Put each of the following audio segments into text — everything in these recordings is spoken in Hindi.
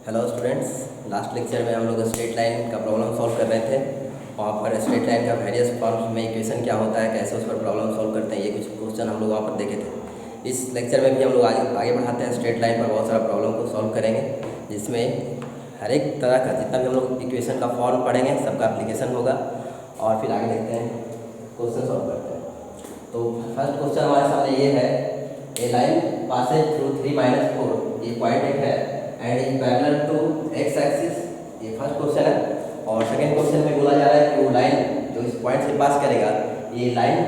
हेलो स्टूडेंट्स, लास्ट लेक्चर में हम लोग स्ट्रेट लाइन का प्रॉब्लम सॉल्व कर रहे थे। वहाँ पर स्ट्रेट लाइन का वेरियस फॉर्म्स में इक्वेशन क्या होता है, कैसे उस पर प्रॉब्लम सॉल्व करते हैं, ये कुछ क्वेश्चन हम लोग वहाँ पर देखे थे। इस लेक्चर में भी हम लोग आगे बढ़ाते हैं। स्ट्रेट लाइन पर बहुत सारा प्रॉब्लम को सॉल्व करेंगे, जिसमें हर एक तरह का जितना भी हम लोग इक्वेशन का फॉर्म पढ़ेंगे सबका एप्लीकेशन होगा। और फिर आगे देखते हैं, क्वेश्चन सॉल्व करते हैं। तो फर्स्ट क्वेश्चन हमारे सामने ये है, ए लाइन पासेज थ्रू 3-4, ये पॉइंट एक है and is parallel to x axis, ये फर्स्ट क्वेश्चन है। और सेकंड क्वेश्चन में बोला जा रहा है कि वो लाइन जो इस पॉइंट से पास करेगा, ये लाइन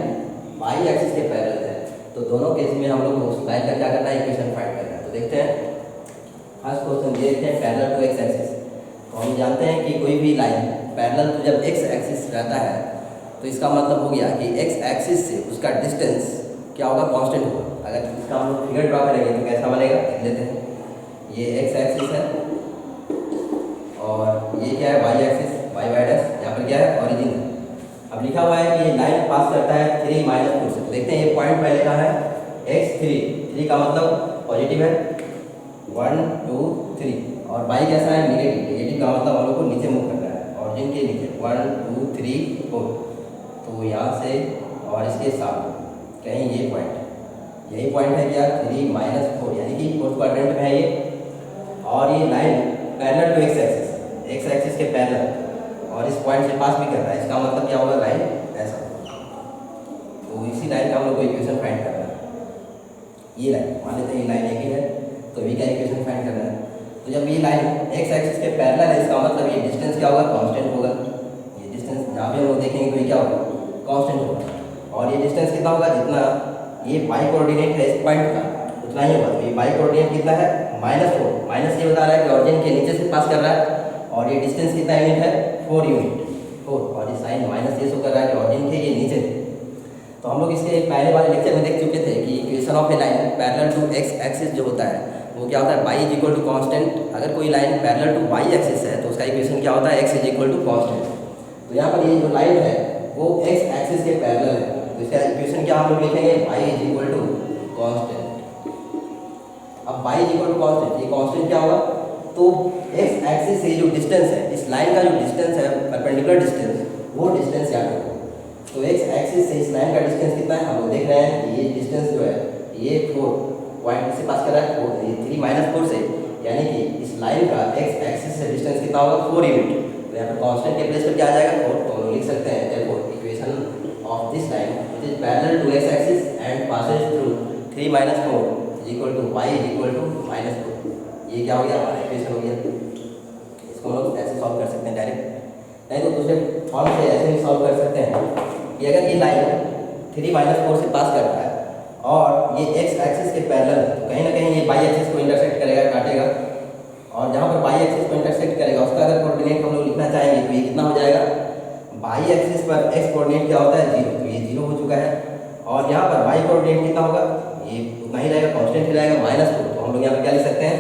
वाई एक्सिस के पैरेलल है। तो दोनों केस में हम लोग को उस लाइन का क्या करना है, इक्वेशन फाइंड करना है। तो देखते हैं फर्स्ट क्वेश्चन, ये देखते हैं पैरेलल टू एक्स एक्सिस। तो हम जानते हैं कि कोई भी लाइन पैरेलल टू जब एक्स एक्सिस रहता है तो इसका मतलब हो गया कि एक्स एक्सिस से उसका डिस्टेंस क्या होगा, कांस्टेंट होगा। अगर इसका हम लोग फिगर ड्रा करेंगे तो कैसा बनेगा, देख लेते हैं। ये एक्स एक्सिस है और ये क्या है, y axis, y y dash, यहाँ पर क्या है, ओरिजिन है। अब लिखा हुआ है कि ये लाइन पास करता है 3-4 से। देखते हैं ये पॉइंट पहले का है x3 का मतलब पॉजिटिव है 1 2 3, और वाई कैसा है, नेगेटिव। नेगेटिव का मतलब हम लोग को नीचे मूव करना है, ओरिजिन के नीचे 1 2 3 4। तो यहाँ से और इसके साथ कहीं ये पॉइंट, यही पॉइंट है क्या, 3-4, यानी कि फोर्थ क्वाड्रेंट में है ये। और ये line parallel to x axis, x axis के पैरेलल, और इस पॉइंट से पास भी कर रहा है। इसका मतलब क्या होगा, लाइन ऐसा। तो इसी लाइन का हम लोग को इक्वेशन फाइंड करना है। ये लाइन मान लेते हैं, ये लाइन एक ही है, तो भी का इक्वेशन फाइंड करना है। तो जब ये लाइन एक्स एक्सिस के पैरेलल है, इसका मतलब ये डिस्टेंस क्या होगा, कांस्टेंट होगा। ये डिस्टेंस जहाँ भी हम लोग देखेंगे तो ये क्या होगा, कांस्टेंट होगा। और ये डिस्टेंस कितना होगा, जितना ये वाई कोऑर्डिनेट है इस पॉइंट का उतना ही होगा। तो ये वाई कोऑर्डिनेट कितना है, -4। माइनस ये बता रहा है कि ऑरिजिन के नीचे से पास कर रहा है। और ये डिस्टेंस कितना यूनिट है, 4 यूनिट, 4। और ये साइन माइनस ये शो कर रहा है कि ऑरिजिन के ये नीचे। तो हम लोग इसके पहले वाले लेक्चर में देख चुके थे कि equation of a line parallel to x axis जो होता है वो क्या होता है, y is equal to constant. अगर कोई line parallel to y axis है तो उसका इक्वेशन क्या होता है, x is equal to constant. तो यहाँ पर ये जो लाइन है वो एक्स एक्सिस के पैरेलल है, तो इसका इक्वेशन क्या हम लोग लिखेंगे, y is equal to constant. अब y is equal to constant, ये कॉन्स्टेंट क्या होगा, तो एक्स एक्सिस से जो डिस्टेंस है, इस लाइन का जो डिस्टेंस है, परपेंडिकुलर डिस्टेंस, वो डिस्टेंस याद रखो। तो एक्स एक्सिस से इस लाइन का डिस्टेंस कितना है, हम लोग देख रहे हैं कि ये डिस्टेंस जो है ये 4 पॉइंट से पास कर रहा है, 3-4 से, यानी कि इस लाइन का एक्स एक्सिस से डिस्टेंस कितना होगा, 4 यूनिट। तो यहाँ पर कांस्टेंट के प्लेस पर क्या आ जाएगा, 4। तो हम लोग लिख सकते हैं therefore equation of this line which is parallel to x axis and passes through 3-4 is equal to y is equal to -4। ये क्या हो गया, हमारा इक्वेशन हो गया। इसको हम लोग ऐसे सॉल्व कर सकते हैं डायरेक्ट, नहीं तो दूसरे फॉर्म से ऐसे भी सॉल्व कर सकते हैं कि अगर ये लाइन 3-4 से पास कर रहा है और ये एक्स एक्सिस के पैरेलल, तो कहीं ना कहीं ये वाई एक्सिस को इंटरसेक्ट करेगा, काटेगा। और जहाँ पर वाई एक्सिस को इंटरसेक्ट करेगा उसका अगर कोऑर्डिनेट हम लोग लिखना चाहेंगे तो ये कितना हो जाएगा, वाई एक्सिस पर एक्स कोऑर्डिनेट क्या होता है, 0। तो ये 0 हो चुका है। और यहाँ पर वाई कोऑर्डिनेट कितना होगा, ये उतना ही रहेगा, कांस्टेंट ही रहेगा, -4। तो हम लोग यहाँ पर क्या लिख सकते हैं,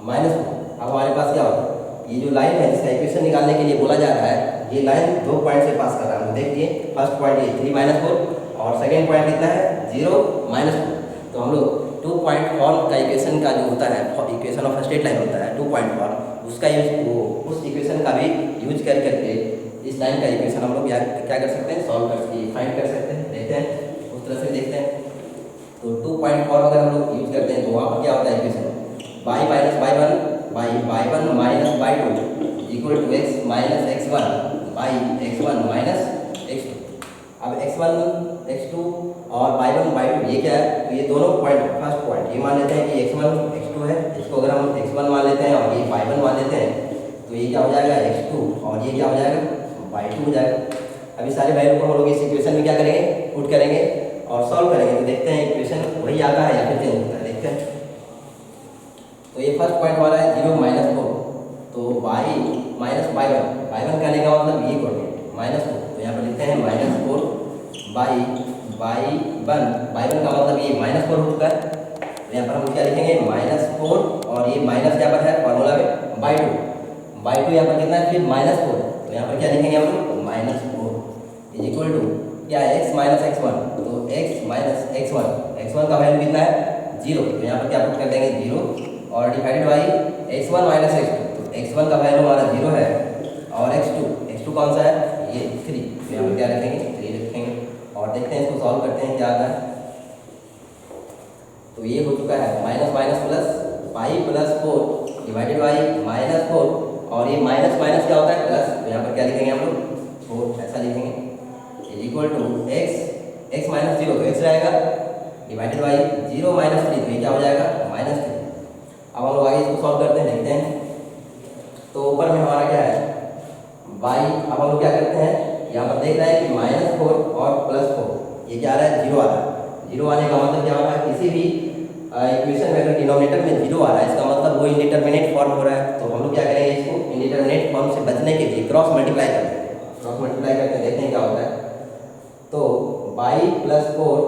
-4। अब हमारे पास क्या होगा, ये जो लाइन है जिसका इक्वेशन निकालने के लिए बोला जा रहा है, ये लाइन 2 पॉइंट से पास कर रहा है। देखिए फर्स्ट पॉइंट ये 3-4 और सेकेंड पॉइंट कितना है, 0-4। तो हम लोग 2 पॉइंट फॉर्म का इक्वेशन का जो होता है, इक्वेशन ऑफ स्ट्रेट लाइन होता है 2 पॉइंट फॉर्म, उसका यूज, उस इक्वेशन का भी यूज कर करके इस लाइन का इक्वेशन हम लोग क्या कर सकते हैं, सॉल्व करके फाइंड कर सकते हैं। देखते हैं उस तरह से देखते हैं। तो 2 पॉइंट फॉर्म अगर हम लोग यूज करते हैं तो वहाँ पर क्या होता है equation, y minus y1 minus y2 equal to x minus x1 by x1 minus x2। अब x1 x2 और y1 y2 ये क्या है, तो ये दोनों पॉइंट, फर्स्ट पॉइंट ये मान लेते हैं कि x1 x2 है, इसको अगर हम x1 मान लेते हैं और ये y1 मान लेते हैं तो ये क्या हो जाएगा, x2, और ये क्या हो जाएगा, y2 हो जाएगा। अभी सारे वैल्यू को हम लोग इस इक्वेशन में क्या करेंगे, पुट करेंगे और सॉल्व करेंगे। तो देखते हैं इक्वेशन वही आता है या फिर चेंज होता है, देखते हैं। तो ये फर्स्ट पॉइंट वाला है 0-4, तो y माइनस y1 कहने का मतलब ये कोऑर्डिनेट -4। तो यहाँ पर लिखते हैं -4 बाई y1 का मतलब ये -4 हो चुका है। तो यहाँ पर हम क्या लिखेंगे, -4, और ये माइनस यहाँ पर है फॉर्मूला में y2 यहाँ पर कितना है, फिर -4। तो यहाँ पर क्या लिखेंगे हम लोग, -4 इज इक्वल टू क्या है, x माइनस x1। तो x माइनस x1 का वैल्यू कितना है, 0। तो यहाँ पर क्या पुट कर देंगे, 0 और divided by x1 minus x2, तो x1 का वैल्यू हमारा 0 है और x2 कौन सा है, ये 3, तो यहाँ पर क्या रखेंगे, 3 रखेंगे। और देखते हैं इसको सॉल्व करते हैं क्या आता है। तो ये हो चुका है minus minus plus, y plus 4 divided by minus 4, और ये माइनस माइनस क्या होता है प्लस, तो यहाँ पर क्या लिखेंगे हम लोग, 4 ऐसा लिखेंगे, is equal to x minus 0 तो x रहेगा, डिवाइडेड बाई 0 माइनस 3, तो ये क्या हो जाएगा -3। अब हम लोग आगे इसको सॉल्व करते हैं, देखते हैं। तो ऊपर में हमारा क्या है y, अब हम लोग क्या करते हैं, यहाँ पर देख रहे हैं कि -4 और +4 ये क्या आ रहा है, 0 आ रहा है। 0 आने का मतलब क्या होता है, किसी भी इक्वेशन में अगर डिनोमिनेटर में 0 आ रहा है, इसका मतलब वो इंडिटरमिनेट फॉर्म हो रहा है। तो हम लोग क्या करेंगे, इसको इंडिटरमिनेट फॉर्म से बचने के लिए क्रॉस मल्टीप्लाई करते हैं। क्रॉस मल्टीप्लाई करते हैं, देखते हैं क्या होता है। तो y प्लस 4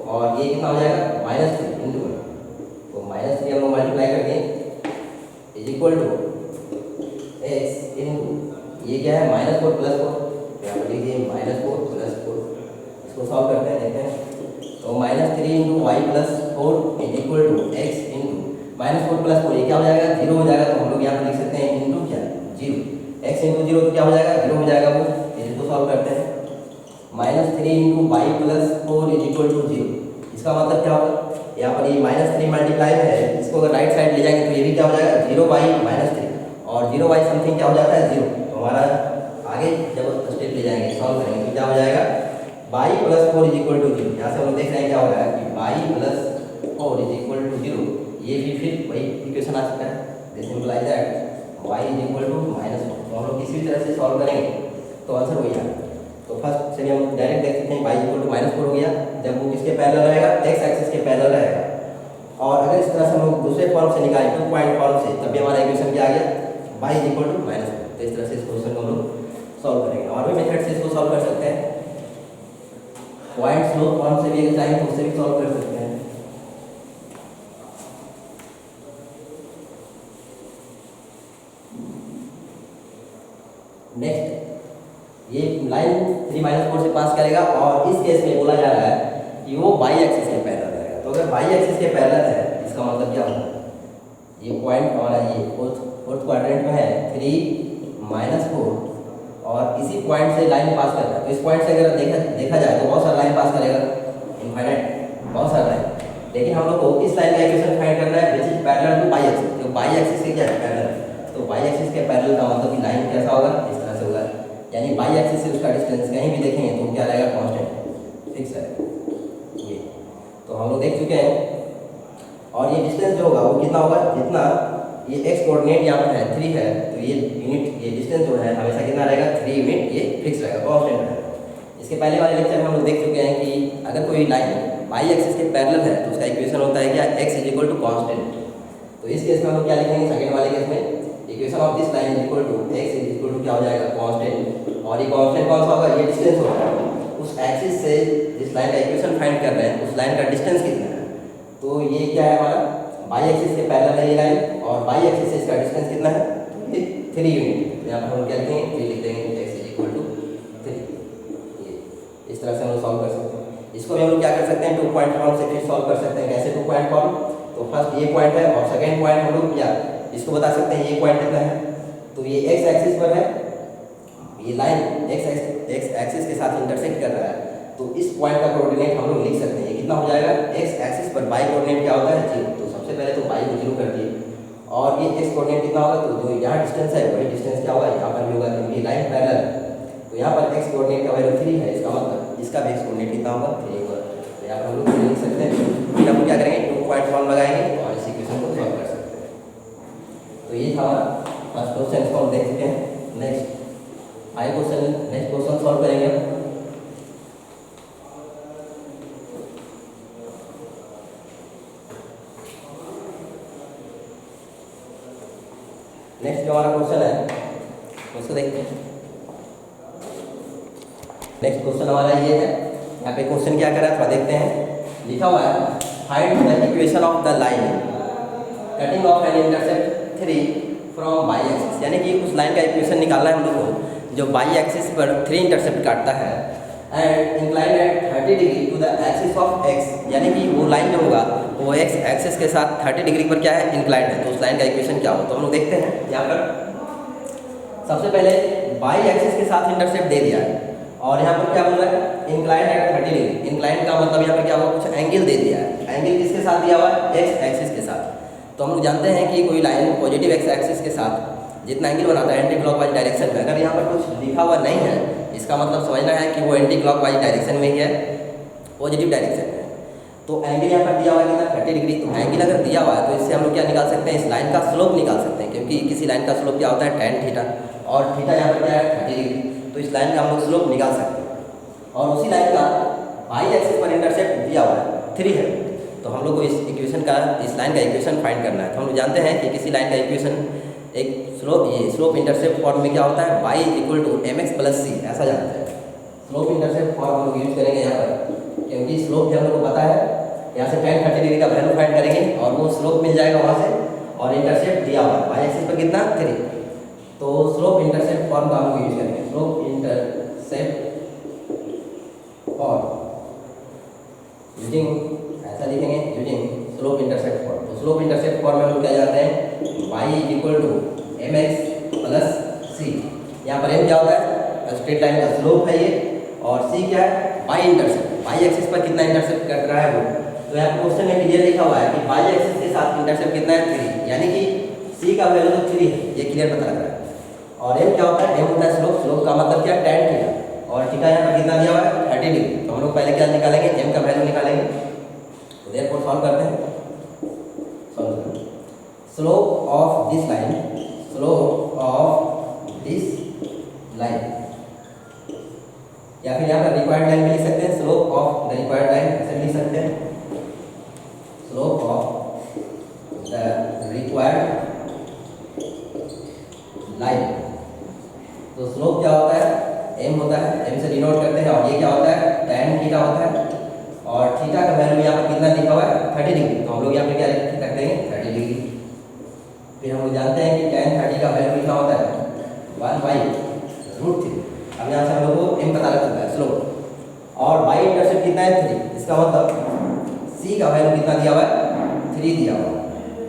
और ये कितना हो जाएगा -3 इंटू 1, तो -3 हम लोग मल्टीप्लाई करके is equal to x into ये क्या है -4 प्लस 4, यहाँ पर लिखिए -4 प्लस 4, इसको सॉल्व करते हैं, देखते हैं। तो -3 into y plus 4 is equal to x into -4 plus 4, ये क्या हो जाएगा 0 हो जाएगा। तो हम लोग यहाँ पर लिख सकते हैं इंटू क्या 0, x इंटू 0 तो क्या हो जाएगा 0 हो जाएगा वो, इसको सॉल्व करते हैं। -3 into y plus 4 is equal to 0, इसका मतलब क्या होगा, यहाँ पर ये -3 मल्टीप्लाई है, इसको अगर राइट साइड ले जाएंगे तो ये भी क्या हो जाएगा 0/-3, और 0 समथिंग क्या हो जाता है 0। तो हमारा आगे जब स्टेप ले जाएंगे सॉल्व करेंगे तो क्या हो जाएगा y plus 4 is equal to 0। यहाँ से हम लोग देख रहे हैं क्या हो रहा है कि y plus 4 is equal to 0, ये भी फिर वही इक्वेशन आ सकता है, this implies that y is equal to -4। तो हम लोग किसी भी तरह से सॉल्व करेंगे तो आंसर वही आएगा। तो फर्स्ट चलिए हम डायरेक्ट देख सकते हैं y इक्वल टू -4 हो गया, जब वो किसके पैरेलल रहेगा, x एक्सिस के पैरेलल रहेगा। और अगर इस तरह से हम लोग दूसरे फॉर्म से निकालें 2 पॉइंट फॉर्म से, तब भी हमारा इक्वेशन क्या आ गया y इज इक्वल टू -4। तो इस तरह से इस क्वेश्चन को हम लोग सॉल्व करेंगे। और भी मेथड से इसको सॉल्व कर सकते हैं, पॉइंट स्लोप फॉर्म से भी अगर चाहें तो उससे भी सॉल्व कर सकते हैं। नेक्स्ट ये लाइन 3 - 4 से पास करेगा, और इस केस में बोला जा रहा है कि वो y एक्सिस के पैरेलल रहेगा। तो अगर y एक्सिस के पैरेलल है, इसका मतलब क्या होगा, ये पॉइंट हमारा ये फोर्थ क्वाड्रेंट में है 3 - 4, और इसी पॉइंट से लाइन पास कर रहा है। तो इस पॉइंट से अगर देखा जाए तो बहुत सारा लाइन पास करेगा, इनफाइनाइट बहुत सारा लाइन। लेकिन हम लोग को इस लाइन का इक्वेशन फाइंड करना है which is parallel to y axis. तो y एक्सिस से क्या है पैरेलल, तो y एक्सिस के पैरेलल का मतलब कि लाइन कैसा होगा, इस तरह से होगा, यानी y एक्सिस से उसका डिस्टेंस कहीं भी देखेंगे तो क्या रहेगा कांस्टेंट फिक्स है ये। तो हम लोग देख चुके हैं, और ये डिस्टेंस जो होगा वो कितना होगा, जितना ये x कोऑर्डिनेट यहाँ पर है 3 है, तो ये यूनिट ये डिस्टेंस जो है हमेशा कितना रहेगा 3 यूनिट, ये फिक्स रहेगा कांस्टेंट रहेगा। इसके पहले वाले लेक्चर में हम लोग देख चुके हैं कि अगर कोई लाइन y एक्सिस के पैरेलल है तो उसका इक्वेशन होता है क्या x is equal to constant. तो इस केस में हम लोग क्या लिखेंगे, सेकंड वाले केस में equation of this line is equal to x is equal to क्या हो जाएगा कांस्टेंट, और ये कांस्टेंट कौन सा होगा, ये डिस्टेंस होगा। उस एक्सिस से जिस लाइन का इक्वेशन फाइंड कर रहे हैं उस लाइन का डिस्टेंस कितना है, तो ये क्या है हमारा y एक्सिस के पैरेलल है ये लाइन, और y एक्सिस से इसका डिस्टेंस कितना है 3 यूनिट। तो यहाँ पर हम क्या लिखेंगे, 3 लिख देंगे, x इज इक्वल टू 3। ये इस तरह से हम लोग सॉल्व कर सकते हैं। इसको भी हम लोग क्या कर सकते हैं 2 पॉइंट फॉर्म से फिर सॉल्व कर सकते हैं। कैसे 2 पॉइंट फॉर्म, तो फर्स्ट ये पॉइंट है और सेकेंड पॉइंट हम लोग क्या इसको बता सकते हैं ये पॉइंट कितना है, तो ये x एक्सिस पर है, ये लाइन x एक्सिस के साथ इंटरसेक्ट कर रहा है। तो इस पॉइंट का कोऑर्डिनेट हम लोग लिख सकते हैं, ये कितना हो जाएगा x एक्सिस पर y कोऑर्डिनेट क्या होता है 0। तो सबसे पहले तो y को 0 कर दिए, और ये x कोऑर्डिनेट कितना होगा, तो जो यहाँ डिस्टेंस है वही डिस्टेंस क्या होगा यहाँ पर भी होगा, क्योंकि लाइन पैरेलल है। तो यहाँ पर x कोऑर्डिनेट का वैल्यू 3 है, इसका मतलब इसका भी x कोऑर्डिनेट कितना होगा 3 होगा। तो यहाँ पर हम लोग 3 लिख सकते हैं। फिर हम क्या करेंगे 2 पॉइंट फॉर्म लगाएंगे और इस इक्वेशन को सॉल्व कर सकते हैं। तो ये था हमारा फर्स्ट क्वेश्चन, इसको हम देख चुके हैं। नेक्स्ट नेक्स्ट क्वेश्चन सॉल्व करेंगे। नेक्स्ट जो हमारा क्वेश्चन है उसको देखते हैं। नेक्स्ट क्वेश्चन हमारा ये है, यहाँ पे क्वेश्चन क्या कर रहा है थोड़ा देखते हैं। लिखा हुआ है find the equation of the line cutting off an intercept 3 from y axis, यानी कि उस लाइन का इक्वेशन निकालना है हम लोग को जो y एक्सिस पर 3 इंटरसेप्ट काटता है। And incline at 30 degree to the axis of x, यानी कि वो लाइन जो होगा वो एक्स एक्सिस के साथ 30 डिग्री पर क्या है, इंक्लाइंड है। तो उस लाइन का इक्वेशन क्या हो, तो हम लोग देखते हैं यहाँ पर। सबसे पहले बाई एक्सिस के साथ इंटरसेप्ट दे दिया है और यहाँ पर क्या बोल रहा है, इंक्लाइंड एट 30 डिग्री। इंक्लाइंड का मतलब यहाँ पर क्या हुआ, कुछ एंगल दे दिया है। एंगल किसके साथ दिया हुआ है, एक्स एक्सिस के साथ। तो हम लोग जानते हैं कि कोई लाइन पॉजिटिव एक्स एक्सिस के साथ जितना एंगल बनाता है एंटी क्लॉकवाइज डायरेक्शन में, अगर यहाँ पर कुछ लिखा हुआ नहीं है, इसका मतलब समझना है कि वो एंटी क्लॉकवाइज डायरेक्शन में ही है, पॉजिटिव डायरेक्शन में। तो एंगल यहाँ पर दिया हुआ है कितना, 30 डिग्री। तो एंगल अगर दिया हुआ है तो इससे हम लोग क्या निकाल सकते हैं, इस लाइन का स्लोप निकाल सकते हैं, क्योंकि किसी लाइन का स्लोप क्या होता है, tan थीटा, और थीटा यहाँ पर क्या है, 30 डिग्री। तो इस लाइन का हम लोग स्लोप निकाल सकते हैं। और उसी लाइन का बाई एक्सिस पर इंटरसेप्ट दिया हुआ है 3 है। तो हम लोग को इस इक्वेशन का, इस लाइन का इक्वेशन फाइंड करना है। तो हम लोग जानते हैं कि किसी लाइन का इक्वेशन एक स्लोप इंटरसेप्ट फॉर्म में क्या होता है, y equal to mx plus c, ऐसा जानते हैं। स्लोप इंटरसेप्ट फॉर्म हम लोग यूज करेंगे यहाँ पर, क्योंकि स्लोप भी हम लोग को पता है। यहाँ से tan 30 डिग्री का वैल्यू फाइंड करेंगे और वो स्लोप मिल जाएगा वहाँ से, और इंटरसेप्ट दिया हुआ है y एक्सिस पर कितना, 3। तो स्लोप इंटरसेप्ट फॉर्म का हम लोग यूज करेंगे। स्लोप इंटरसेप्ट फॉर्म यूजिंग, ऐसा लिखेंगे, यूजिंग स्लोप इंटरसेप्ट फॉर्म। तो स्लोप इंटरसेप्ट फॉर्म में हम लोग क्या जानते हैं, y equal to mx plus c। यहाँ पर m क्या होता है, स्ट्रेट लाइन का स्लोप है ये, और c क्या है, y इंटरसेप्ट, y एक्सिस पर कितना इंटरसेप्ट कर रहा है वो। तो यहाँ पर क्वेश्चन में क्लियर लिखा हुआ है कि y एक्सिस के साथ इंटरसेप्ट कितना है, 3, यानी कि c का वैल्यू तो 3 है, ये क्लियर पता लग रहा है। और m क्या होता है, m होता है स्लोप, स्लोप का मतलब क्या, tan थीटा, और थीटा यहाँ पर कितना दिया हुआ है, 30 डिग्री। तो हम लोग पहले क्या निकालेंगे, m का वैल्यू निकालेंगे। तो देयरफॉर सॉल्व करते हैं। Slope of this line, slope of this line, या फिर यहाँ पर रिक्वायर्ड लाइन भी लिख सकते हैं, slope of the required line ऐसे लिख सकते हैं, slope of the required line. तो स्लोप क्या होता है, m होता है, m से डिनोट करते हैं, और ये क्या होता है, tan थीटा होता है, और थीटा का वैल्यू यहाँ पर कितना लिखा हुआ है, 30 डिग्री। तो हम लोग यहाँ पे क्या रख देंगे, 30 डिग्री। फिर हम लोग जानते हैं कि tan 30 का वैल्यू कितना होता है, 1/√3। अब यहाँ से हम लोग को m पता लग चुका है, स्लोप, और y इंटरसेप्ट कितना है, 3। इसका मतलब c का वैल्यू कितना दिया हुआ है, 3 दिया हुआ है।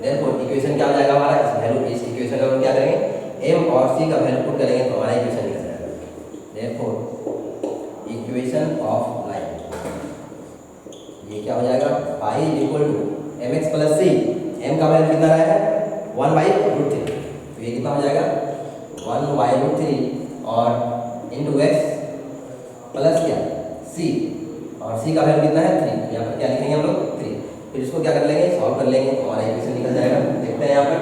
देयरफॉर इक्वेशन क्या हो जाएगा हमारा, इस वैल्यू, इस इक्वेशन का हम क्या करेंगे, m और c का वैल्यू पुट करेंगे तो हमारा इक्वेशन निकल जाएगा। देयरफॉर इक्वेशन ऑफ लाइन ये क्या हो जाएगा, y equal to mx plus c, m का वैल्यू कितना रहेगा, 1/√3। तो ये कितना हो जाएगा, 1/√3 और इंटू x प्लस क्या, c, और c का वैल्यू कितना है, 3। यहाँ पर क्या लिखेंगे हम लोग, 3। फिर इसको क्या कर लेंगे, सॉल्व कर लेंगे, हमारा इक्वेशन निकल जाएगा। देखते हैं यहाँ पर,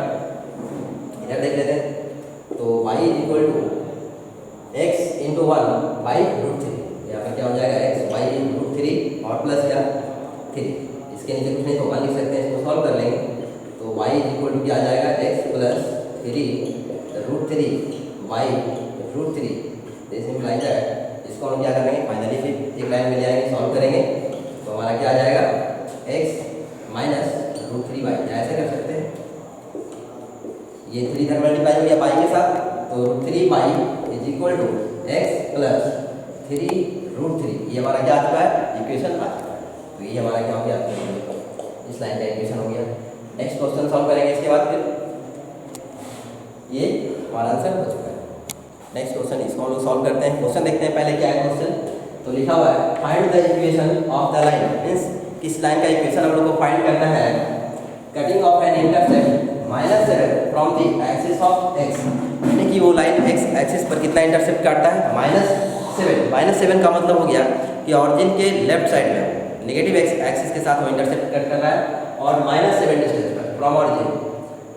इधर देख लेते हैं। तो y equal to x into 1/√3, यहाँ पर क्या हो जाएगा, x/√3 और प्लस क्या, 3। इसके नीचे कुछ नहीं तो 1 लिख सकते हैं, इसको सॉल्व कर लेंगे। तो y इक्वल टू क्या आ जाएगा, x plus 3√3y√3। This implies that, इसको हम क्या करेंगे, फाइनली फिर एक लाइन में ले आएंगे, सॉल्व करेंगे। तो हमारा क्या आ जाएगा, x माइनस √3y, ऐसे कर सकते हैं। ये 3 इधर मल्टीप्लाई हो गया y के साथ, तो √3y is equal to x plus 3√3। ये हमारा क्या आ चुका है, इक्वेशन आ चुका है। तो ये हमारा क्या हो गया, इस लाइन का इक्वेशन हो गया। नेक्स्ट क्वेश्चन सॉल्व करेंगे इसके बाद, फिर ये हमारा आंसर हो चुका है। नेक्स्ट क्वेश्चन, इसको हम लोग सॉल्व करते हैं। क्वेश्चन देखते हैं पहले क्या है क्वेश्चन। तो लिखा हुआ है find the equation of the line, means किस लाइन का इक्वेशन हम लोग को फाइंड करना है। Cutting off an intercept -7 from the axis of x, यानी कि वो लाइन x एक्सिस पर कितना इंटरसेप्ट काटता है, -7। -7 का मतलब हो गया कि ऑरिजिन के लेफ्ट साइड में नेगेटिव एक्सिस के साथ वो इंटरसेप्ट कट कर रहा है, और -7 डिस्टेंस पर from origin,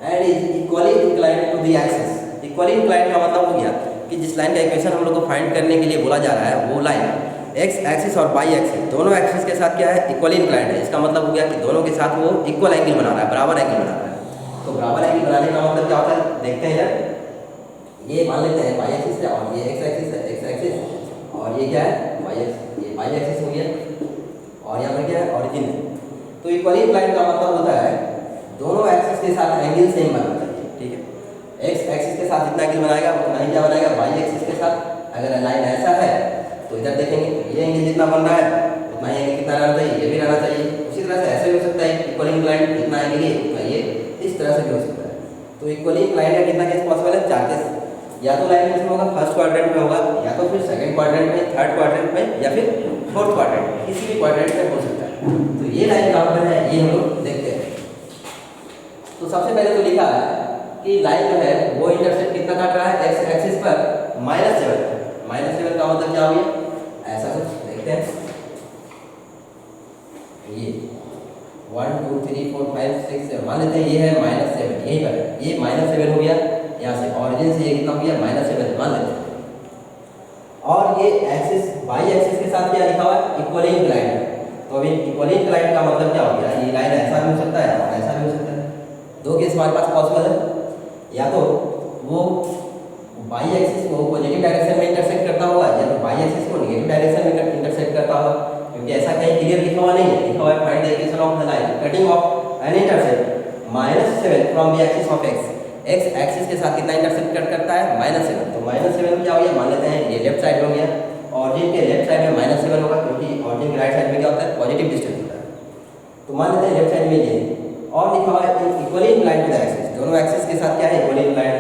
and is equally inclined to the axis. Equally inclined का मतलब हो गया कि जिस लाइन का इक्वेशन हम लोग को फाइंड करने के लिए बोला जा रहा है, वो लाइन एक्स एक्सिस और वाई एक्सिस दोनों एक्सिस के साथ क्या है, इक्वली इंक्लाइंड है। इसका मतलब हो गया कि दोनों के साथ वो इक्वल एंगल बना रहा है, बराबर एंगल बना रहा है। तो बराबर एंगल बनाने का मतलब क्या होता है, देखते हैं इधर। ये मान लेते हैं वाई एक्सिस है, और ये एक्स एक्सिस है, एक्स एक्सिस, और ये क्या है, वाई एक्सिस। ये वाई एक्सिस हो गया, और यहाँ पर क्या है, ऑरिजिन है। तो इक्वली इंक्लाइंड का मतलब होता है दोनों एक्सिस के साथ एंगल सेम बनना चाहिए, ठीक है। एक्स एक्सिस के साथ जितना एंगल बनाएगा उतना ही क्या बनाएगा, वाई एक्सिस के साथ। अगर लाइन ऐसा है तो इधर देखेंगे ये एंगल जितना बन रहा है उतना ही एंगल कितना रहना चाहिए, ये भी रहना चाहिए। उसी तरह से ऐसे भी हो सकता है इक्वली इंक्लाइंड जितना एंगल ये उतना ये, इस तरह से भी हो सकता है। तो इक्वली इंक्लाइंड का कितना केस पॉसिबल है, 4 केस। या तो लाइन में होगा फर्स्ट क्वाड्रेंट में होगा, या तो फिर सेकंड क्वाड्रेंट में, थर्ड क्वाड्रेंट में, या फिर फोर्थ क्वाड्रेंट, किसी भी क्वाड्रेंट में हो सकता है। तो ये लाइन कहाँ पर है ये हम लोग देखते हैं। तो सबसे पहले तो लिखा है कि लाइन जो है वो इंटरसेक्ट कितना काट रहा है, एक्स एक्सिस पर -7। -7 का मतलब क्या हो गया, ऐसा कुछ देखते हैं। ये 1 2 3 4 5 6 7 मान लेते हैं ये है -7, यहीं पर है, ये -7 हो गया। यहाँ से ऑरिजिन से ये कितना हो गया -7 मान लेते हैं। और ये एक्सिस वाई एक्सिस के साथ क्या लिखा हुआ है, इक्वली इंक्लाइंड। तो अभी इक्वली इंक्लाइंड का मतलब क्या हो गया, ये लाइन ऐसा भी हो सकता है और ऐसा भी हो सकता है। दो केस हमारे पास पॉसिबल है, या तो वो वाई एक्सिस को पॉजिटिव डायरेक्शन में इंटरसेक्ट करता होगा, या तो वाई एक्सिस को नेगेटिव डायरेक्शन में इंटरसेक्ट करता होगा। क्योंकि ऐसा कहीं क्लियर लिखा हुआ नहीं है, लिखा हुआ है find the equation of the line cutting off an intercept -7 from the axis of x. X axis के साथ कितना इंटरसेप्ट करता है, -7। तो -7 क्या हो गया, मान लेते हैं ये लेफ्ट साइड हो गया, ऑरिजिन के लेफ्ट साइड में -7 होगा, क्योंकि ऑरिजिन के राइट साइड में क्या होता है, पॉजिटिव डिस्टेंस होता है। तो मान लेते हैं लेफ्ट साइड में ये, और लिखा हुआ है equally inclined to the axis. दोनों एक्सिस के साथ क्या है, इक्वली इंक्लाइंड।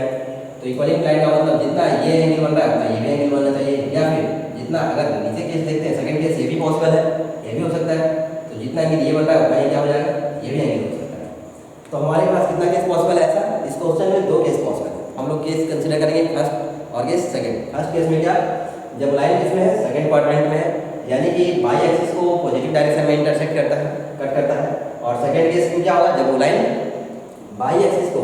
तो इक्वली इंक्लाइंड का मतलब जितना ये एंगल बन रहा है उतना ये भी एंगल बनना चाहिए, या फिर जितना, अगर नीचे केस देखते हैं सेकंड केस, ये भी पॉसिबल है, ये भी हो सकता है। तो जितना एंगल ये बन रहा है उतना ही क्या हो जाएगा, ये भी एंगल हो सकता है। तो हमारे पास कितना केस पॉसिबल है ऐसा, इस क्वेश्चन में 2 केस पॉसिबल है। हम लोग केस कंसीडर करेंगे फर्स्ट और केस सेकंड। फर्स्ट केस में क्या, जब लाइन किसमें है, सेकंड क्वाड्रेंट में है, यानी कि वाई एक्सिस को पॉजिटिव डायरेक्शन में इंटरसेक्ट करता है, कट करता है। और सेकंड केस में क्या होगा, जब वो लाइन वाई एक्सिस को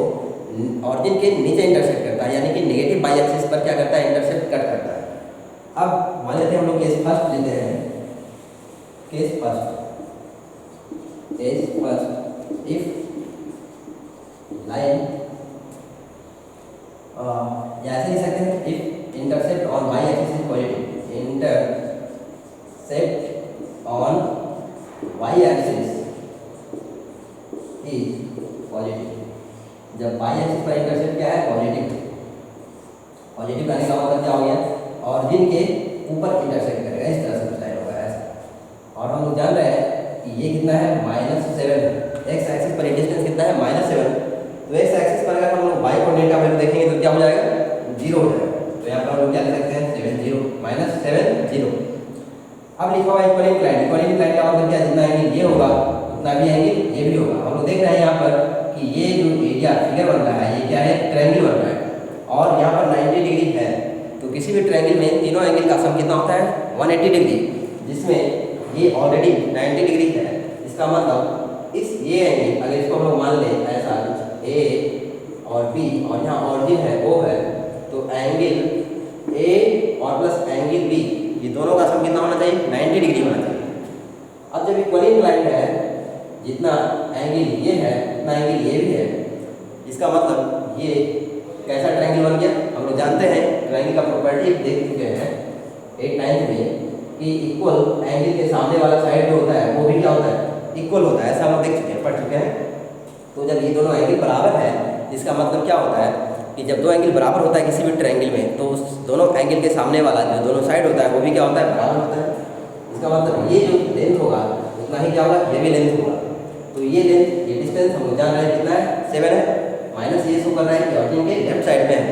ऑरिजिन के नीचे इंटरसेक्ट करता है, यानी कि नेगेटिव वाई एक्सिस पर क्या करता है, इंटरसेक्ट कट करता है। अब मान लेते हैं हम लोग केस फर्स्ट लेते हैं, केस फर्स्ट इफ लाइन ऐसे लिख सकते हैं, if intercept on y axis is positive, intercept on y axis is positive. जब वाई एक्सिस पर इंटरसेप्ट क्या है, पॉजिटिव। पॉजिटिव करने का मतलब क्या हो गया, ऑरिजिन के ऊपर इंटरसेक्ट करेगा, इस तरह से स्टाइल होगा ऐसा। और हम लोग जान रहे हैं कि ये कितना है, -7। एक्स एक्सिस पर डिस्टेंस कितना है, -7। तो एक्स एक्सिस पर अगर हम लोग वाई कोऑर्डिनेट का वैल्यू देखेंगे तो क्या हो जाएगा, 0 हो जाएगा। तो यहाँ पर हम लोग क्या लिख सकते हैं, 7 0 -7 0। अब लिखा हुआ है इक्वली इंक्लाइंड। इक्वली इंक्लाइंड का मतलब क्या, जितना एंगल ये होगा उतना भी एंगल ये भी होगा। हम लोग देख रहे हैं यहाँ पर कि ये जो एरिया फिगर बन रहा है ये क्या है, ट्रायंगल बन रहा है, और यहाँ पर 90 डिग्री है। तो किसी भी ट्रायंगल में तीनों एंगल का सम कितना होता है, 180 डिग्री, जिसमें ये ऑलरेडी 90 डिग्री है। इसका मतलब इस ये एंगल, अगर इसको हम लोग मान लें ऐसा ए और बी, और यहाँ ऑरिजिन है ओ है, तो एंगल ए और प्लस एंगल बी, ये दोनों का सम कितना होना चाहिए, 90 डिग्री होना चाहिए। अब जब इक्वली इंक्लाइंड है, जितना एंगल ये है उतना एंगल ये भी है, इसका मतलब ये कैसा ट्रायंगल बन गया। हम लोग जानते हैं ट्रायंगल का प्रॉपर्टी देख चुके हैं 8-9 में कि इक्वल एंगल के सामने वाला साइड जो होता है वो भी क्या होता है, इक्वल होता है। ऐसा हम लोग देख चुके हैं, पढ़ चुके हैं। तो जब ये दोनों एंगल बराबर है, इसका मतलब क्या होता है कि जब दो एंगल बराबर होता है किसी भी ट्रायंगल में, तो उस दोनों एंगल के सामने वाला जो दोनों साइड होता है वो भी क्या होता है, बराबर होता है। इसका मतलब ये जो लेंथ होगा उतना ही क्या होगा, ये भी लेंथ होगा। तो ये लेंथ, ये डिस्टेंस हम लोग जान रहे हैं कितना है, 7 है, माइनस ये शो कर रहा है कि ऑरिजिन के लेफ्ट साइड में है।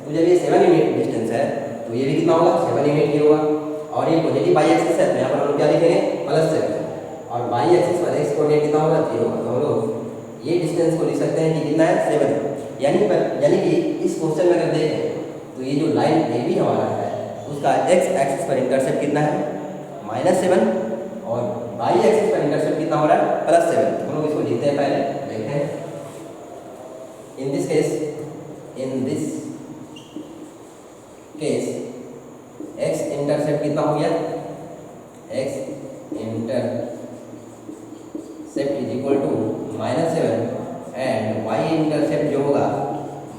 तो जब ये 7 यूनिट डिस्टेंस है तो ये भी कितना होगा, 7 यूनिट ही होगा। और ये पॉजिटिव वाई एक्सिस है तो यहाँ पर हम लोग क्या लिखेंगे, +7। और वाई एक्सिस पर एक्स कोऑर्डिनेट कितना होगा, 0 होगा। तो हम लोग ये डिस्टेंस को लिख सकते हैं कि कितना है, 7। यानी कि इस क्वेश्चन में अगर देखें तो ये जो लाइन ए बी हमारा है उसका एक्स एक्सिस पर इंटरसेप्ट कितना है, -7, और वाई एक्सिस पर इंटरसेप्ट कितना हो रहा है, +7। हम लोग इसको लिखते हैं, पहले देखते हैं। In this case x intercept कितना हो गया, x intercept is equal to -7 and y intercept जो होगा,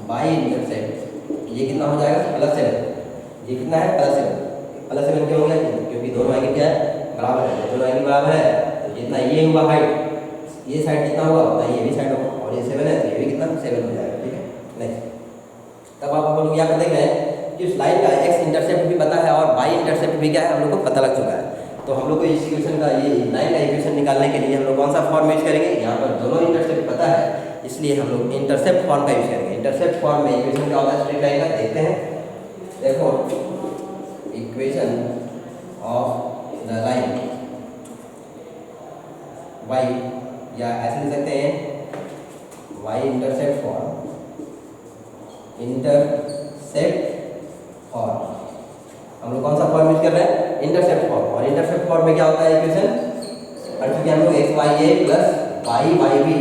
वाई इंटरसेप्ट ये कितना हो जाएगा, +7। ये कितना है, +7 क्यों हो गया, क्योंकि दोनों एंगल क्या है, बराबर है। दोनों एंगल बराबर है तो जितना ये होगा हाइट, ये साइड कितना होगा उतना ये भी साइड होगा, और ये 7 है तो ये भी कितना, 7 हो जाएगा। ठीक है, नेक्स्ट। तब आप लोग यहाँ पर देख रहे हैं कि उस लाइन का एक्स इंटरसेप्ट भी पता है और वाई इंटरसेप्ट भी क्या है हम लोग को पता लग चुका है। तो हम लोग को इस इक्वेशन का ये लाइन का इक्वेशन निकालने के लिए हम लोग कौन सा फॉर्म यूज करेंगे, यहाँ पर दोनों इंटरसेप्ट पता है इसलिए हम लोग इंटरसेप्ट फॉर्म का यूज करेंगे। इंटरसेप्ट फॉर्म में इक्वेशन क्या होता है स्ट्रेट लाइन का, देखते हैं। देखो equation of the line y, या ऐसे लिख सकते हैं y intercept form, intercept form हम लोग कौन सा फॉर्म यूज कर रहे हैं, इंटरसेप्ट फॉर्म। और इंटरसेप्ट फॉर्म में क्या होता है इक्वेशन, और चूंकि हम लोग x y a plus y y b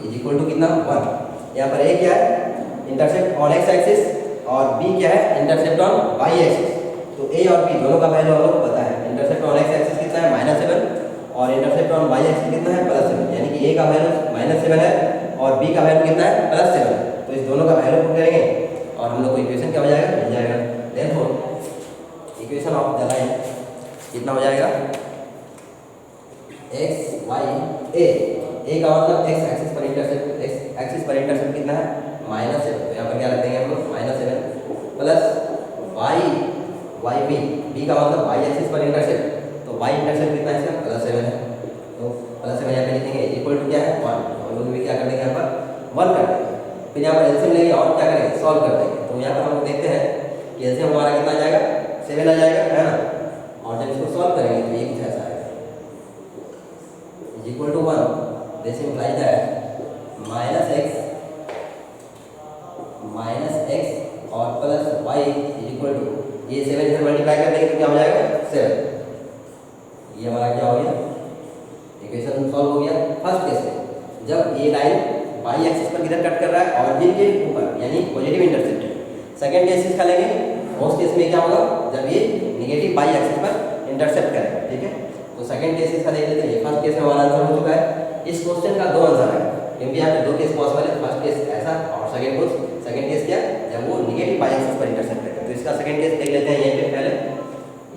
is equal to कितना 1, यहाँ पर ए क्या है इंटरसेप्ट ऑन एक्स एक्सिस और बी क्या है इंटरसेप्ट ऑन वाई एक्सिस। तो ए और बी दोनों का वैल्यू हम लोग को पता है। इंटरसेप्ट ऑन एक्स एक्सिस कितना है -7 और इंटरसेप्ट ऑन वाई एक्सिस कितना है +7, यानी कि ए का वैल्यू -7 है और बी का वैल्यू कितना है +7। तो इस दोनों का वैल्यू पुट करेंगे और हम लोग को इक्वेशन क्या हो जाएगा, मिल जाएगा। Therefore equation of the line कितना हो जाएगा, एक्स वाई ए का मतलब एक्स एक्सिस पर इंटरसेप्ट, एक्स एक्सिस पर इंटरसेप्ट कितना है -7, तो यहाँ पर क्या रख देंगे हम लोग -7 प्लस वाई बी का मतलब वाई एक्सिस पर इंटरसेप्ट, तो वाई इंटरसेप्ट कितना है इसका +7 है, तो +7 यहाँ पे लिखेंगे इक्वल टू क्या है 1। हम लोग भी क्या कर देंगे यहाँ पर 1 कर देंगे, फिर यहाँ पर एलसीएम लेंगे और क्या करेंगे सॉल्व कर देंगे। तो यहाँ पर हम लोग देखते हैं कि एलसीएम हमारा कितना आ जाएगा 7 आ जाएगा, है ना। और जब इसको सॉल्व करेंगे तो ये कुछ ऐसा आएगा is equal to 1, this implies that -x और plus y is equal to ये 7 इधर मल्टीप्लाई कर देंगे तो क्या हो जाएगा 7। ये हमारा क्या हो गया, इक्वेशन सॉल्व हो गया। फर्स्ट केस में जब ये लाइन y एक्सिस पर किधर कट कर रहा है ऑरिजिन के ऊपर, यानी पॉजिटिव इंटरसेप्ट है। सेकंड केस इसका लेंगे, उस केस में क्या होगा जब ये नेगेटिव y एक्सिस पर इंटरसेप्ट करेगा, ठीक है। तो सेकंड केस इसका देख लेते हैं। फर्स्ट केस में हमारा आंसर हो चुका है। इस क्वेश्चन का 2 आंसर है क्योंकि यहाँ पे 2 केस पॉसिबल है, फर्स्ट केस ऐसा और सेकंड केस क्या जब वो नेगेटिव y एक्सिस पर इंटरसेप्ट करेगा। तो इसका सेकंड केस देख लेते हैं यहीं पे पहले।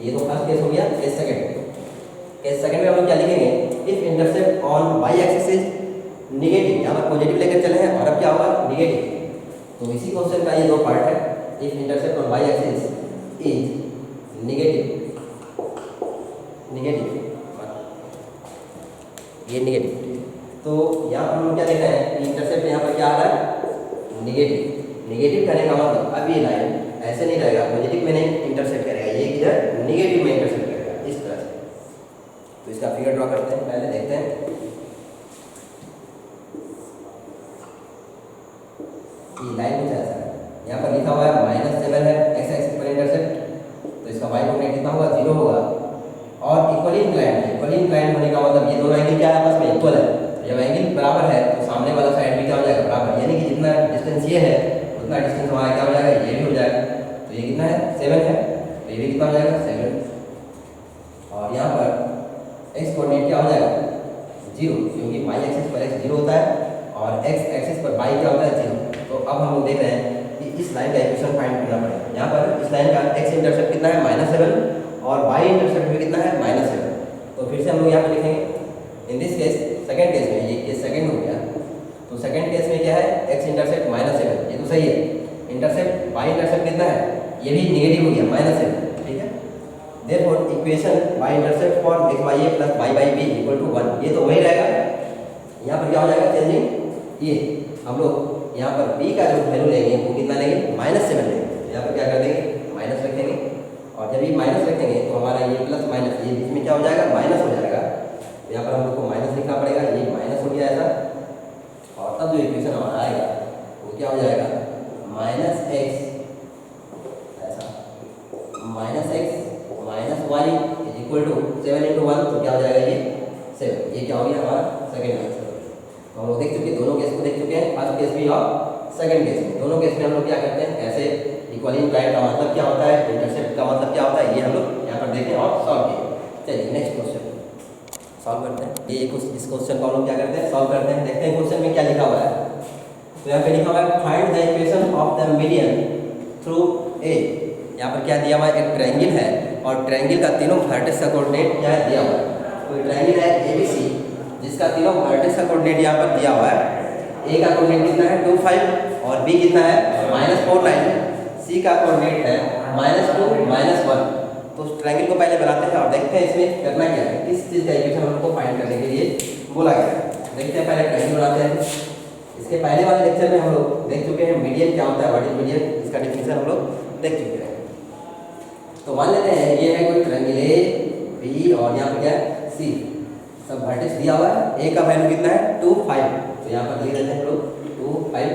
ये तो फर्स्ट केस हो गया। केस सेकंड में हम लोग क्या लिखेंगे, if intercept on y axis is negative, यहाँ पर पॉजिटिव लेकर चले हैं और अब क्या होगा नेगेटिव। तो इसी क्वेश्चन का ये 2 पार्ट है। If intercept on y axis is negative, ये नेगेटिव, तो यहाँ पर हम लोग क्या देख रहे हैं कि इंटरसेप्ट यहाँ पर क्या आ रहा है नेगेटिव करने का मतलब अब ये लाइन ऐसे नहीं रहेगा, पॉजिटिव में नहीं इंटरसेप्ट करेगा, ये किधर नेगेटिव में इंटरसेप्ट करेगा इस तरह से। तो इसका फिगर ड्रॉ करते हैं, पहले देखते हैं। ये लाइन कुछ ऐसा है, यहाँ पर लिखा हुआ है -7 है एक्स एक्सिस पर इंटरसेप्ट, तो इसका y कोऑर्डिनेट कितना होगा 0 होगा और इक्वली इंक्लाइंड होने का मतलब ये दोनों एंगल क्या है आपस में इक्वल है। जब एंगल बराबर है तो सामने वाला साइड भी क्या हो जाएगा बराबर, यानी कि जितना डिस्टेंस ये है उतना डिस्टेंस हमारा क्या हो जाएगा ये भी हो जाएगा। तो ये कितना है 7 है, तो ये भी कितना हो जाएगा 7। और यहाँ पर x कोऑर्डिनेट क्या हो जाएगा 0, क्योंकि y एक्सिस पर x 0 होता है और x एक्सिस पर y क्या होता है 0। तो अब हम लोग देख रहे हैं कि इस लाइन का इक्वेशन फाइंड करना पड़ेगा। यहाँ पर इस लाइन का x इंटरसेप्ट कितना है -7 और y इंटरसेप्ट भी कितना है -7। तो फिर से हम लोग यहाँ पे लिखेंगे इन दिस केस, सेकंड केस में, ये केस सेकंड हो गया। तो सेकंड केस में क्या है x इंटरसेप्ट -7, ये तो सही है। इंटरसेप्ट y इंटरसेप्ट कितना है ये भी नेगेटिव हो गया -7, ठीक है। Therefore equation y intercept for x y a plus y by b equal to 1, ये तो वही रहेगा। यहाँ पर क्या हो जाएगा चेंजिंग, ये हम लोग यहाँ पर b का जो वैल्यू लेंगे वो कितना लेंगे -7 लेंगे। यहाँ पर क्या कर देंगे माइनस रखेंगे और जब ये माइनस रखेंगे तो हमारा ये प्लस माइनस ये बीच में क्या हो जाएगा माइनस हो जाएगा। यहाँ पर हम लोग को माइनस लिखना पड़ेगा, ये माइनस हो गया ऐसा। और तब जो इक्वेशन हमारा आएगा वो क्या हो जाएगा -x ऐसा, -x minus y is equal to 7 × 1, तो क्या हो जाएगा ये 7। ये क्या हो गया हमारा सेकेंड आंसर। तो हम लोग देख चुके दोनों केस को देख चुके हैं, फर्स्ट केस भी और सेकंड केस में। दोनों केस में हम लोग क्या करते हैं ऐसे इक्वली इंक्लाइंड का मतलब क्या होता है, इंटरसेप्ट का मतलब क्या होता है, ये हम लोग यहाँ पर देखें और सॉल्व किए। चलिए नेक्स्ट क्वेश्चन सॉल्व करते हैं। ये इस क्वेश्चन को हम लोग क्या करते हैं सॉल्व करते हैं। देखते हैं क्वेश्चन में क्या लिखा हुआ है। तो यहाँ पे लिखा हुआ है find the equation of the median through a. यहाँ पर क्या दिया हुआ है, एक ट्रायंगल है और ट्रायंगल का तीनों वर्टेक्स का कोऑर्डिनेट क्या है दिया हुआ है। कोई ट्रायंगल है ABC जिसका तीनों वर्टेक्स का कोऑर्डिनेट यहाँ पर दिया हुआ है। A का कोऑर्डिनेट कितना है 2 5 और B कितना है -4 9, C का कोऑर्डिनेट है -2 -1। तो उस ट्रायंगल को पहले बनाते हैं और देखते हैं इसमें करना क्या है, किस चीज़ का इक्वेशन हम लोग को फाइंड करने के लिए बोला गया है। देखते हैं, पहले ट्रायंगल बनाते हैं। इसके पहले वाले लेक्चर में हम लोग देख चुके हैं मीडियन क्या होता है, व्हाट इज मीडियन, इसका डेफिनेशन हम लोग देख चुके हैं। तो मान लेते हैं ये है कोई ट्रायंगल ए बी और यहाँ पर क्या है सी, सब वर्टेक्स दिया हुआ है। ए का वैल्यू कितना है 2 5, तो यहाँ पर लिख देते हैं हम लोग 2 5।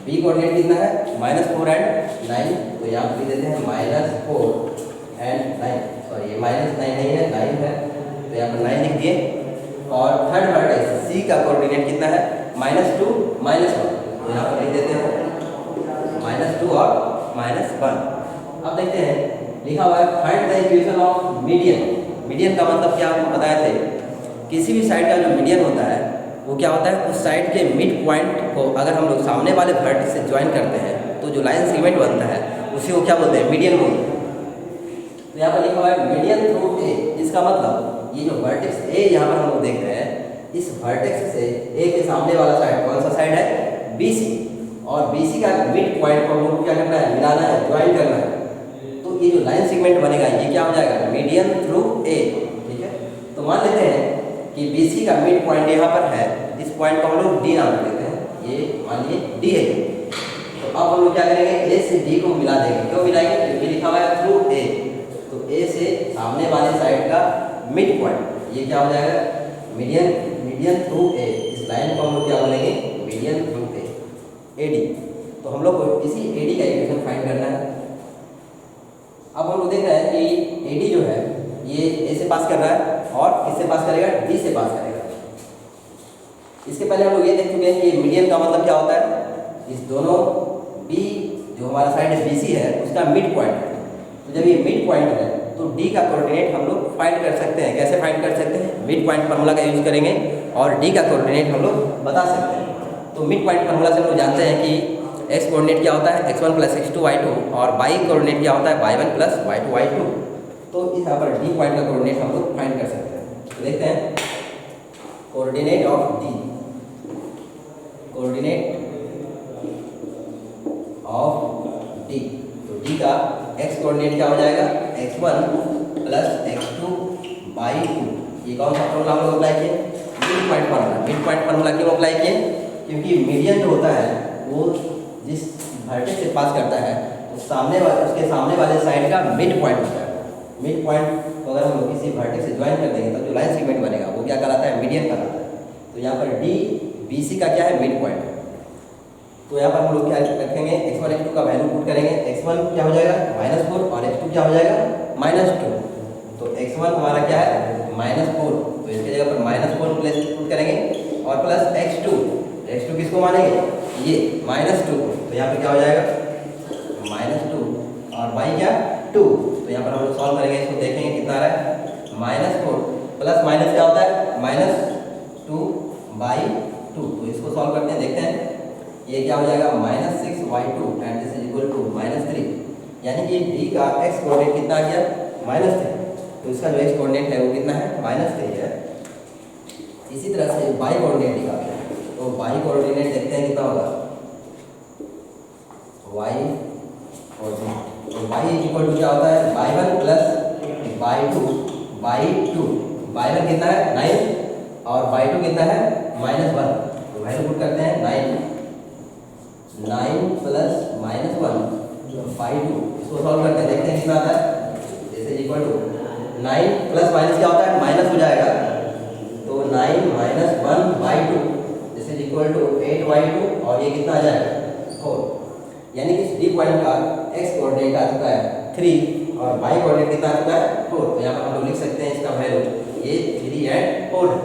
बी कोऑर्डिनेट कितना है -4 एंड 9, तो यहाँ पर लिख देते हैं -4 एंड 9, सॉरी ये -9 नहीं है 9 है, तो यहाँ पर 9 लिख दिए। और थर्ड वर्टेक्स सी का कोऑर्डिनेट कितना है -2 -1, तो यहाँ पर लिख देते हैं -2 और -1। अब देखते हैं लिखा हुआ है find the equation of median. Median का मतलब क्या आपको बताए थे, किसी भी साइड का जो मीडियन होता है वो क्या होता है, उस साइड के मिड पॉइंट को अगर हम लोग सामने वाले वर्टेक्स से ज्वाइन करते हैं तो जो लाइन सेगमेंट बनता है उसी को क्या बोलते हैं, मीडियन बोलते हैं। तो यहाँ पर लिखा हुआ है मीडियन थ्रू ए, इसका मतलब ये जो वर्टेक्स ए यहाँ पर हम लोग देख रहे हैं, इस वर्टेक्स से ए के सामने वाला साइड कौन सा साइड है, BC, और BC का मिड पॉइंट को हम लोग क्या करना है, मिलाना है, ज्वाइन करना है। तो ये जो लाइन सेगमेंट बनेगा ये क्या हो जाएगा, मीडियन थ्रू ए, ठीक है। तो मान लेते हैं कि BC का मिड पॉइंट यहाँ पर है, इस पॉइंट को हम लोग D नाम देते हैं, ये मान लीजिए D है। तो अब हम लोग क्या करेंगे, A से D को मिला देंगे। क्यों मिलाएंगे, क्योंकि लिखा हुआ है थ्रू A, तो A से सामने वाले साइड का मिड पॉइंट ये क्या हो जाएगा, मीडियन थ्रू ए। इस लाइन को हम लोग क्या बोलेंगे, मीडियन थ्रू ए, AD। तो हम लोग को इसी AD का इक्वेशन फाइंड करना है। अब हम लोग देख रहे हैं कि AD जो है ये A से पास कर रहा है और किससे पास करेगा, D से पास करेगा। इसके पहले हम लोग ये देख चुके हैं कि मीडियन का मतलब क्या होता है, इस दोनों B जो हमारा साइड BC है उसका मिड पॉइंट है। तो जब ये मिड पॉइंट है तो D का कोऑर्डिनेट हम लोग फाइंड कर सकते हैं। कैसे फाइंड कर सकते हैं, मिड पॉइंट फार्मूला का यूज करेंगे और D का कोऑर्डिनेट हम लोग बता सकते हैं। तो मिड पॉइंट फार्मूला से हम लोग जानते हैं कि x कोऑर्डिनेट क्या होता है, x1 + x2 y2, और y कोऑर्डिनेट क्या होता है, y1 + y2 y2। तो यहाँ पर D पॉइंट का कोऑर्डिनेट हम लोग फाइंड कर सकते हैं। तो देखते हैं coordinate of D, coordinate of D, तो D का x कोऑर्डिनेट क्या हो जाएगा, x1 + x2 y2। ये कौन सा फॉर्मूला हम लोग अप्लाई किए, mid point formula. Mid point formula क्यों अप्लाई किए, क्योंकि मीडियन जो होता है वो जिस वर्टेक्स से पास करता है तो उसके सामने वाले साइड का मिड पॉइंट होता है। मिड पॉइंट को अगर हम लोग किसी वर्टेक्स से ज्वाइन कर देंगे तो जो लाइन सेगमेंट बनेगा वो क्या कहलाता है, मीडियन कहलाता है। तो यहाँ पर D BC का क्या है, मिड पॉइंट। तो यहाँ पर हम लोग क्या रखेंगे, x1 x2 का वैल्यू पुट करेंगे। x1 क्या हो जाएगा -4 और x2 क्या हो जाएगा -2। तो x1 हमारा क्या है -4, तो इसके जगह पर -4 प्लस पुट करेंगे और प्लस x2 किसको मानेंगे, ये -2 को। तो यहाँ पे क्या हो जाएगा -2 और y क्या 2। तो यहाँ पर हम लोग सॉल्व करेंगे, इसको देखेंगे कितना आ रहा है, -4 प्लस माइनस क्या होता है -2/2। तो इसको सॉल्व करते हैं, देखते हैं ये क्या हो जाएगा -6y2 and this is equal to -3। यानी कि D का x कोऑर्डिनेट कितना आ गया, -3। तो इसका जो x कोऑर्डिनेट है वो कितना है, -3 है। इसी तरह से y कोऑर्डिनेट निकालते हैं। तो y कोऑर्डिनेट देखते हैं कितना होगा, y कोऑर्डिनेट, तो y इक्वल टू क्या होता है, y1 + y2/2। y1 कितना है 9 और y2 कितना है -1। तो वैल्यू पुट करते हैं 9 + -1/2। इसको सॉल्व करते हैं, देखते हैं कितना आता है। जैसे इक्वल टू 9 प्लस माइनस क्या होता है, माइनस हो जाएगा। तो 9 - 1/2 दिस इज इक्वल टू 8/2 और ये कितना आ जाएगा 4। यानी कि D पॉइंट का x कोऑर्डिनेट आ चुका है 3 और y कोऑर्डिनेट कितना आ चुका है 4। तो यहाँ पर हम लोग लिख सकते हैं इसका वैल्यू ये 3 और 4 है।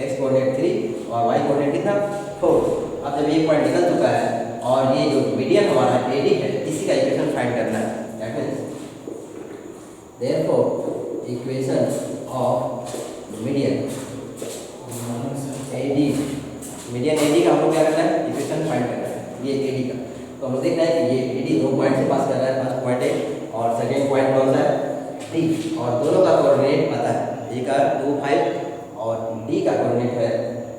x कोऑर्डिनेट 3 और y कोऑर्डिनेट कितना 4। अब जब ये पॉइंट निकल चुका है और ये जो मीडियन हमारा AD है इसी का इक्वेशन फाइंड करना है। That means therefore equation of median AD, median AD का हम लोग क्या करना है, इक्वेशन फाइंड करना है, ये AD का। तो हम लोग देखना है कि ये AD 2 पॉइंट से पास कर रहा है, फर्स्ट पॉइंट A और सेकंड पॉइंट कौन सा है D, और दोनों का कोऑर्डिनेट पता है, A का 2 5 और D का कोऑर्डिनेट है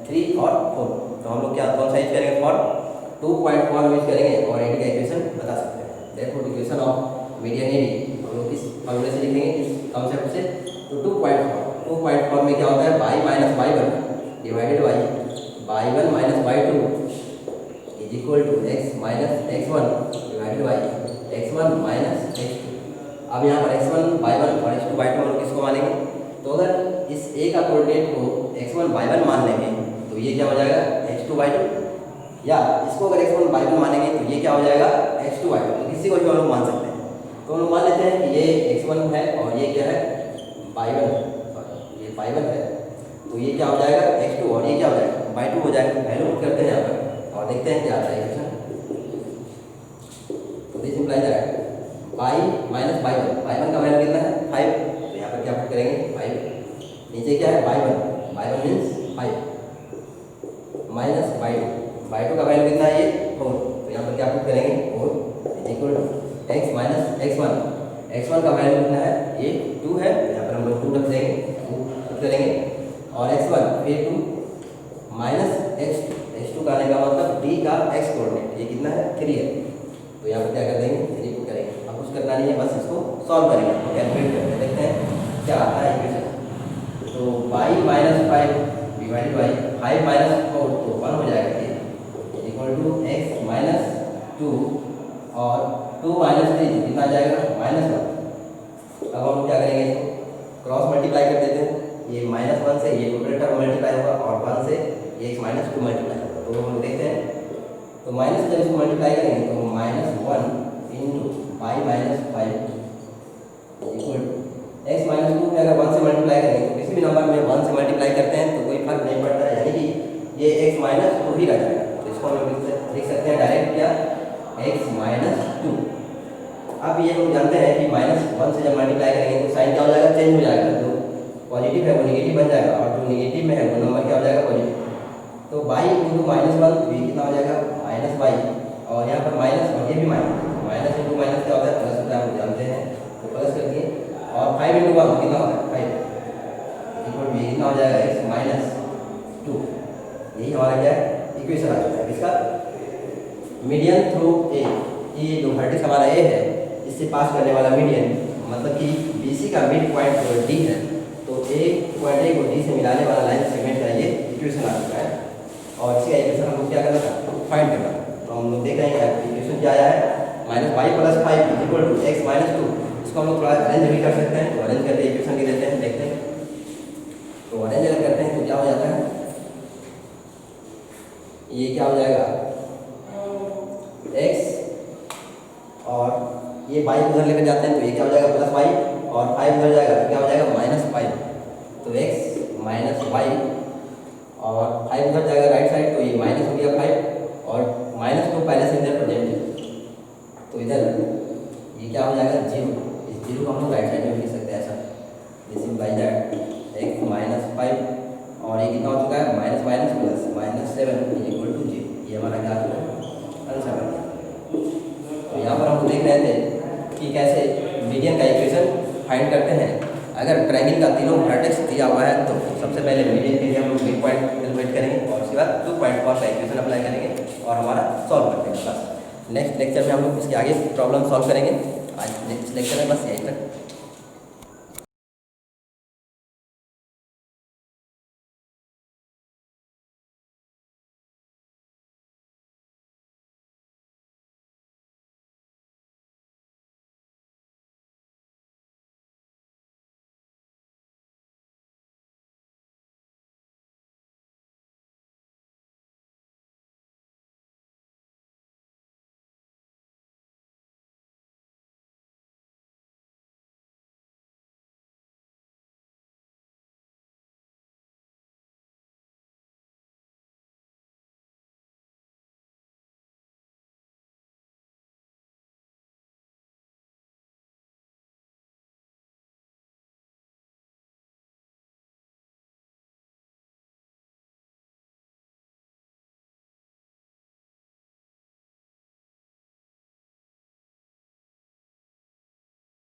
3 और 4। तो हम लोग क्या कौन सा यूज करेंगे, फॉर 2.1 यूज करेंगे और AD का इक्वेशन बता सकते हैं। Therefore equation of median A D हम लोग किस फॉर्मूले से लिखेंगे, किस कॉन्सेप्ट से, तो 2.4 में क्या होता है y minus y one divided by y1 minus y2 is equal to x minus x1 divided by x1 minus x2। अब यहाँ पर x1 y1 और x2 y2 हम लोग किसको मानेंगे, तो अगर इस a का कोऑर्डिनेट को x1 y1 मान लेंगे तो ये क्या हो जाएगा x2 y2, या इसको अगर x1 y1 मानेंगे तो ये क्या हो जाएगा x2 y2। तो किसी को भी हम लोग मान सकते हैं, तो हम लोग मान लेते हैं कि ये x1 है और ये क्या है y1, ये y1 है, तो ये क्या हो जाएगा x2 और ये क्या हो जाएगा y2 हो जाएगा। वैल्यू पुट करते हैं यहाँ पर और देखते हैं क्या आता है इक्वेशन। तो this implies that y minus y1 का वैल्यू कितना है 5, तो यहाँ पर क्या पुट करेंगे 5, नीचे क्या है y1 मीन्स 5 माइनस y2 का वैल्यू कितना है ये 4, तो यहाँ पर क्या पुट करेंगे 4 is equal to x minus x1 का वैल्यू कितना है ये 2 है, यहाँ पर हम लोग 2 रख देंगे, 2 पुट करेंगे और x1 फिर 2 माइनस x2 का आने का मतलब d का x कोऑर्डिनेट ये कितना है 3 है, तो यहाँ पर क्या कर देंगे 3 पुट करेंगे। अब कुछ करना नहीं है, बस इसको सॉल्व करेंगे, तो कैलकुलेट करके देखते हैं क्या आता है इक्वेशन। तो y minus 5 divided by 5 minus 4 तो 1 हो जाएगा ये इक्वल टू x माइनस 2 और 2 माइनस 3 कितना आ जाएगा -1। अब हम क्या करेंगे इसको क्रॉस मल्टीप्लाई कर देते हैं, ये -1 से ये टोटल टर्म मल्टीप्लाई होगा और 1 से ये x माइनस 2 मल्टीप्लाई होगा, तो हम देखते हैं। तो माइनस जब इसको मल्टीप्लाई करेंगे तो -1 into y minus 5 equal to x minus 2 में अगर 1 से मल्टीप्लाई करेंगे तो किसी भी नंबर में 1 से मल्टीप्लाई करते हैं तो कोई फर्क नहीं पड़ता है, यानी कि ये x माइनस 2 ही रह जाएगा। तो इसको हम लिख सकते हैं डायरेक्ट क्या x माइनस 2। अब ये हम जानते हैं कि -1 से जब मल्टीप्लाई करेंगे तो साइन क्या हो जाएगा चेंज हो जाएगा, जो पॉजिटिव है वो नेगेटिव बन जाएगा और जो नेगेटिव में है वो नंबर क्या हो जाएगा पॉजिटिव। तो y इंटू -1 तो ये कितना हो जाएगा -y और यहाँ पर माइनस और ये भी माइनस इंटू माइनस क्या होता है प्लस होता है, हम जानते हैं, तो प्लस कर दिए और 5 इंटू 1 कितना होता है 5 इक्वल ये कितना हो जाएगा x माइनस 2। यही हमारा क्या है इक्वेशन आ चुका है इसका मीडियन थ्रू a, ये जो वर्टेक्स हमारा a है इससे पास करने वाला मीडियन मतलब कि BC का मिड पॉइंट जो D है, तो पॉइंट A को D से मिलाने वाला लाइन सेगमेंट का ये इक्वेशन आ चुका है और इसका इक्वेशन हमको क्या करना था फाइंड करना। तो हम लोग देख रहे हैं इक्वेशन क्या आया है -y plus 5 equal to x minus 2। इसको हम लोग थोड़ा अरेंज भी कर सकते हैं, तो अरेंज करके इक्वेशन की देते हैं, देखते हैं। तो अरेंज अगर करते हैं तो क्या हो जाता है, ये क्या हो जाएगा x और ये 5 उधर लेकर जाते हैं तो ये क्या हो जाएगा +5 और 5 उधर जाएगा तो क्या हो जाएगा -5, तो x माइनस 5 और 5 उधर जाएगा राइट साइड तो ये माइनस हो गया 5 और -2 पहले से इधर प्रेजेंट है, तो इधर ये क्या हो जाएगा 0। इस 0 को हम लोग राइट साइड में लिख सकते हैं ऐसा, this implies that x minus 5 और ये कितना हो चुका है minus minus plus -7 equal to 0। ये हमारा क्या आंसर है। तो यहाँ पर हम देख रहे थे कि कैसे मीडियन का इक्वेशन फाइंड करते हैं। अगर ट्रायंगल का तीनों वर्टेक्स दिया हुआ है तो सबसे पहले मीडियन के लिए हम लोग मिड पॉइंट कैलकुलेट करेंगे और उसके बाद 2 पॉइंट का इक्वेशन अप्लाई करेंगे और हमारा सॉल्व कर देंगे। बस नेक्स्ट लेक्चर में हम लोग इसके आगे प्रॉब्लम सॉल्व करेंगे। आज नेक्स्ट लेक्चर में बस यही।